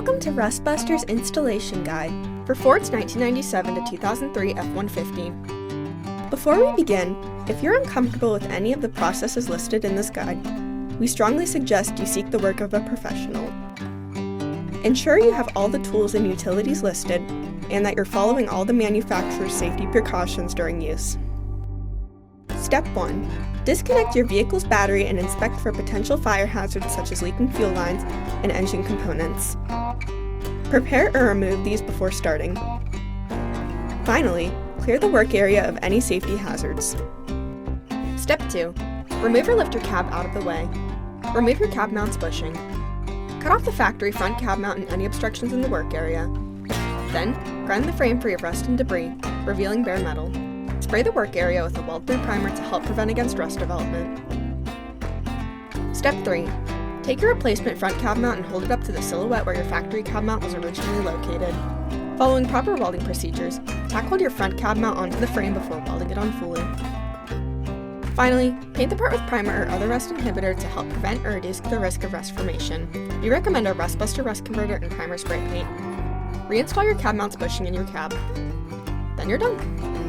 Welcome to Rustbuster's installation guide for Ford's 1997 to 2003 F-150. Before we begin, if you're uncomfortable with any of the processes listed in this guide, we strongly suggest you seek the work of a professional. Ensure you have all the tools and utilities listed and that you're following all the manufacturer's safety precautions during use. Step 1. Disconnect your vehicle's battery and inspect for potential fire hazards such as leaking fuel lines and engine components. Prepare or remove these before starting. Finally, clear the work area of any safety hazards. Step 2. Remove or lift your cab out of the way. Remove your cab mount's bushing. Cut off the factory front cab mount and any obstructions in the work area. Then, grind the frame free of rust and debris, revealing bare metal. Spray the work area with a weld-through primer to help prevent against rust development. Step 3. Take your replacement front cab mount and hold it up to the silhouette where your factory cab mount was originally located. Following proper welding procedures, tack weld your front cab mount onto the frame before welding it on fully. Finally, paint the part with primer or other rust inhibitor to help prevent or reduce the risk of rust formation. We recommend our Rustbuster Rust Converter and Primer Spray Paint. Reinstall your cab mount's bushing in your cab. Then you're done.